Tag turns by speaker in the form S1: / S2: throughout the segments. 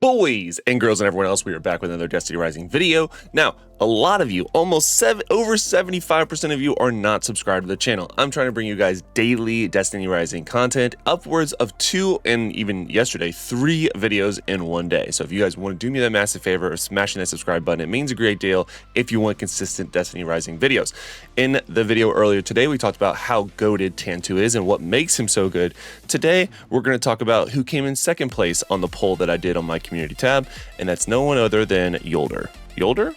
S1: Boys and girls and everyone else, we are back with another Destiny Rising video. Now, a lot of you, over 75% of you are not subscribed to the channel. I'm trying to bring you guys daily Destiny Rising content, upwards of 2 and even yesterday 3 videos in one day. So if you guys want to do me that massive favor of smashing that subscribe button, it means a great deal if you want consistent Destiny Rising videos. In the video earlier today, we talked about how goated Tantu is and what makes him so good. Today, we're going to talk about who came in second place on the poll that I did on my community tab, and that's no one other than Jolder. Jolder.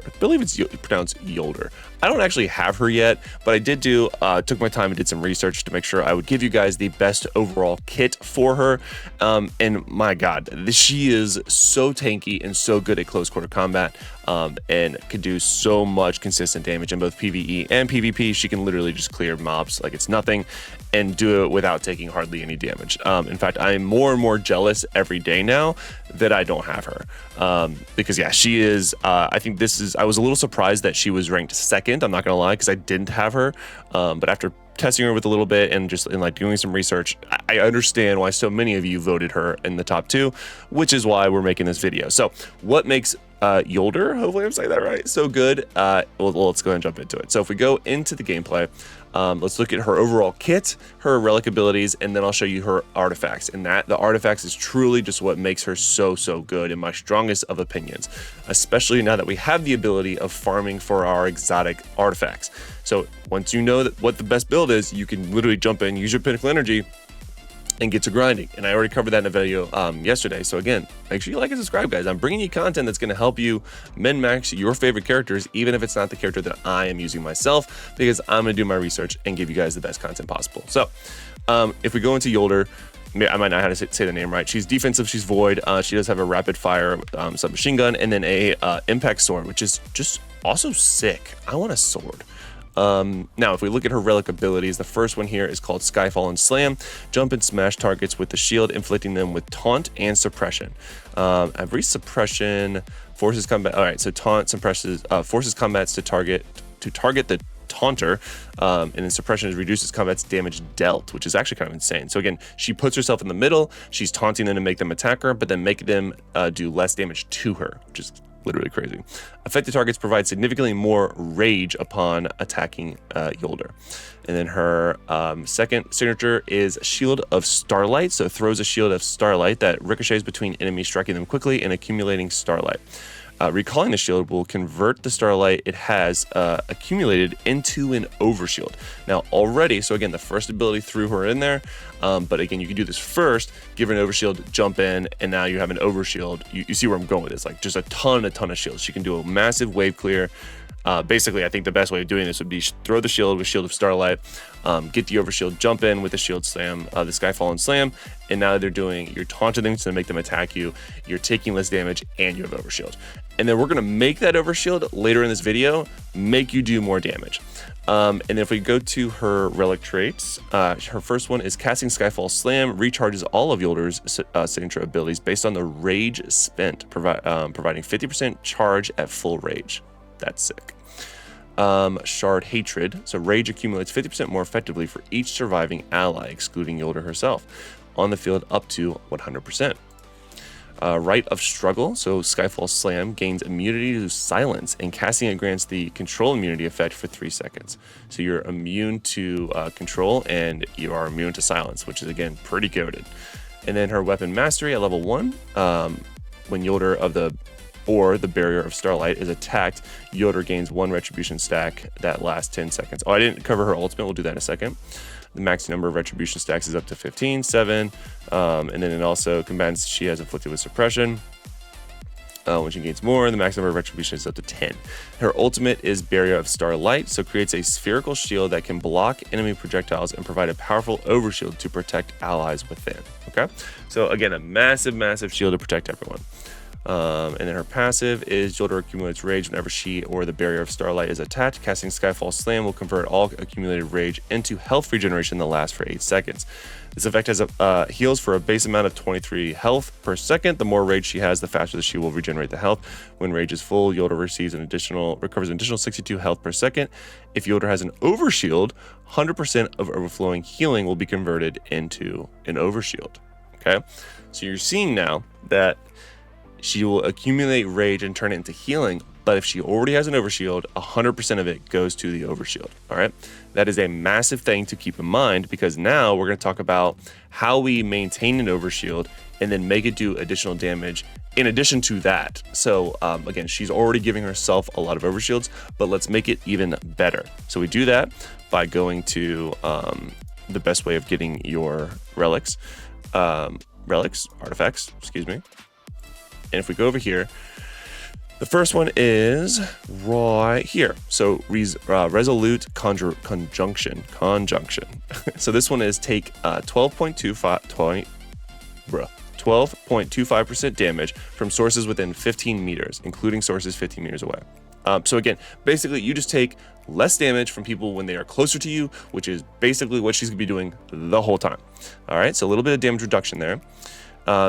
S1: I believe it's pronounced Jolder. I don't actually have her yet, but I did took my time and did some research to make sure I would give you guys the best overall kit for her. And my God, she is so tanky and so good at close quarter combat, and can do so much consistent damage in both PvE and PvP. She can literally just clear mobs like it's nothing and do it without taking hardly any damage. In fact, I'm more and more jealous every day now that I don't have her, because yeah, she is, I think I was a little surprised that she was ranked second. I'm not gonna lie, because I didn't have her, but after testing her with a little bit and just like doing some research, I understand why so many of you voted her in the top 2, which is why we're making this video. So what makes Jolder, hopefully I'm saying that right, so good? Well, let's go ahead and jump into it. So if we go into the gameplay, let's look at her overall kit, her relic abilities, and then I'll show you her artifacts. And the artifacts is truly just what makes her so good, in my strongest of opinions, especially now that we have the ability of farming for our exotic artifacts. So once you know what the best build is, you can literally jump in, use your pinnacle energy, and get to grinding. And I already covered that in a video yesterday. So again, make sure you like and subscribe, guys. I'm bringing you content that's going to help you min-max your favorite characters, even if it's not the character that I am using myself, because I'm going to do my research and give you guys the best content possible. So if we go into Jolder, I might not have to say the name right. She's defensive, she's void. She does have a rapid fire submachine gun, and then a impact sword, which is just also sick. I want a sword. Now, if we look at her relic abilities, the first one here is called Skyfall and Slam. Jump and smash targets with the shield, inflicting them with taunt and suppression. Every suppression forces combat. All right, so taunt suppresses forces combats to target the taunter, and then suppression reduces combat's damage dealt, which is actually kind of insane. So again, she puts herself in the middle, she's taunting them to make them attack her, but then make them do less damage to her, which is literally crazy. Affected targets provide significantly more rage upon attacking Jolder. And then her second signature is Shield of Starlight. So throws a shield of starlight that ricochets between enemies, striking them quickly and accumulating starlight. Recalling the shield will convert the starlight it has accumulated into an overshield. Now already, so again, the first ability threw her in there, but again, you can do this first, give her an overshield, jump in, and now you have an overshield. You see where I'm going with this, like just a ton of shields. She can do a massive wave clear. Basically, I think the best way of doing this would be throw the shield with Shield of Starlight, get the overshield, jump in with the shield slam, the Skyfall and Slam, and now you're taunting them to make them attack you, you're taking less damage, and you have overshield. And then we're going to make that overshield later in this video make you do more damage. And then if we go to her relic traits, her first one is Casting Skyfall Slam, recharges all of Jolder's signature abilities based on the rage spent, providing 50% charge at full rage. That's sick. Shard Hatred. So rage accumulates 50% more effectively for each surviving ally, excluding Jolder herself, on the field up to 100%. Rite of Struggle. So Skyfall Slam gains immunity to silence, and casting it grants the control immunity effect for 3 seconds. So you're immune to control, and you are immune to silence, which is again pretty goated. And then her Weapon Mastery at level 1. When Jolder of the Barrier of Starlight is attacked, Jolder gains 1 retribution stack that lasts 10 seconds. Oh, I didn't cover her ultimate. We'll do that in a second. The max number of retribution stacks is up to 15, 7, and then it also combats she has inflicted with suppression. When she gains more, the max number of retribution is up to 10. Her ultimate is Barrier of Starlight, so creates a spherical shield that can block enemy projectiles and provide a powerful overshield to protect allies within. Okay, so again, a massive shield to protect everyone. And then her passive is Jolder accumulates rage whenever she or the Barrier of Starlight is attacked. Casting Skyfall Slam will convert all accumulated rage into health regeneration that lasts for 8 seconds. This effect has heals for a base amount of 23 health per second. The more rage she has, the faster she will regenerate the health. When rage is full, Jolder recovers an additional 62 health per second. If Jolder has an overshield, 100% of overflowing healing will be converted into an overshield. Okay, so you're seeing now that she will accumulate rage and turn it into healing. But if she already has an overshield, 100% of it goes to the overshield. All right. That is a massive thing to keep in mind, because now we're going to talk about how we maintain an overshield and then make it do additional damage in addition to that. So again, she's already giving herself a lot of overshields, but let's make it even better. So we do that by going to the best way of getting your artifacts, excuse me. And if we go over here, the first one is right here. So resolute conjunction. So this one is take 12.25% damage from sources within 15 meters, including sources 15 meters away. So again, basically you just take less damage from people when they are closer to you, which is basically what she's gonna be doing the whole time. All right, so a little bit of damage reduction there.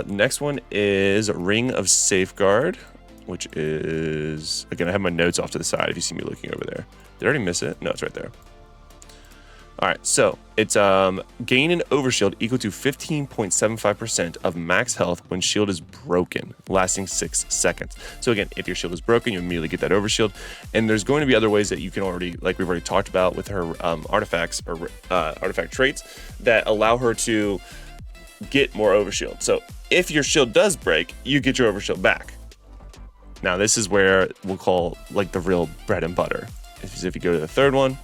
S1: Next one is Ring of Safeguard, which is, again, I have my notes off to the side if you see me looking over there. Did I already miss it? No, it's right there. All right, so it's gain an overshield equal to 15.75% of max health when shield is broken, lasting 6 seconds. So again, if your shield is broken, you immediately get that overshield. And there's going to be other ways that you can already, like we've already talked about with her artifacts or artifact traits that allow her to get more overshield. So if your shield does break, you get your overshield back. Now this is where we'll call like the real bread and butter. If you go to the third one,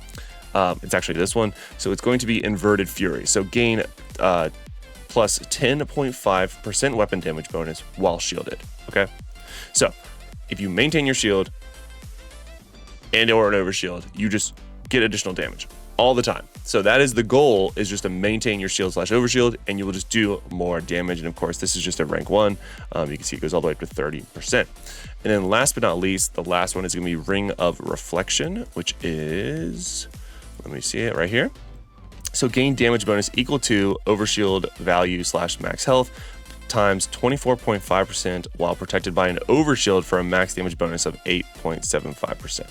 S1: it's actually this one. So it's going to be Inverted Fury. So gain plus 10.5% weapon damage bonus while shielded. Okay. So if you maintain your shield and or an overshield, you just get additional damage all the time. So that is the goal, is just to maintain your shield / overshield, and you will just do more damage. And of course, this is just a rank 1. You can see it goes all the way up to 30%. And then last but not least, the last one is going to be Ring of Reflection, which is, let me see it right here. So gain damage bonus equal to overshield value / max health times 24.5% while protected by an overshield for a max damage bonus of 8.75%.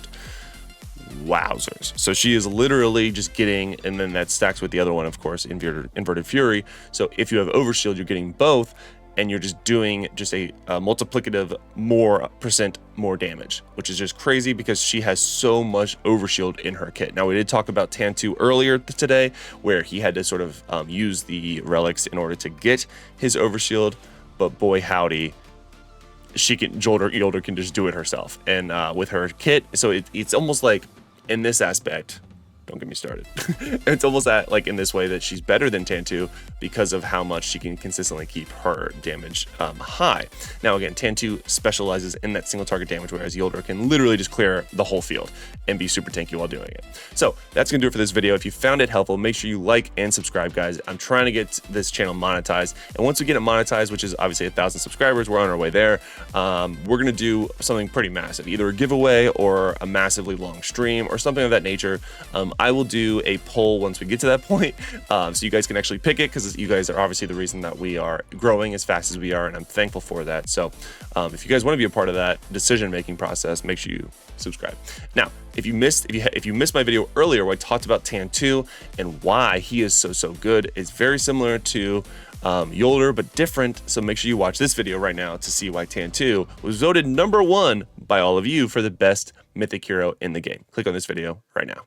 S1: Wowzers. So she is literally just getting, and then that stacks with the other one, of course, Inverted Fury. So if you have overshield, you're getting both, and you're just doing just a multiplicative % more damage, which is just crazy because she has so much overshield in her kit. Now, we did talk about Tantu earlier today, where he had to sort of use the relics in order to get his overshield, but boy howdy, she can, Jolder can just do it herself. And with her kit, so it's almost like, in this aspect, don't get me started. It's almost like in this way that she's better than Tantu because of how much she can consistently keep her damage high. Now again, Tantu specializes in that single target damage, whereas Jolder can literally just clear the whole field and be super tanky while doing it. So that's gonna do it for this video. If you found it helpful, make sure you like and subscribe, guys. I'm trying to get this channel monetized, and once we get it monetized, which is obviously 1,000 subscribers, we're on our way there. We're gonna do something pretty massive, either a giveaway or a massively long stream or something of that nature. I will do a poll once we get to that point, so you guys can actually pick it, because you guys are obviously the reason that we are growing as fast as we are, and I'm thankful for that. So if you guys want to be a part of that decision-making process, make sure you subscribe. Now, if you missed my video earlier where I talked about Tantu and why he is so good, it's very similar to Jolder, but different. So make sure you watch this video right now to see why Tantu was voted #1 by all of you for the best mythic hero in the game. Click on this video right now.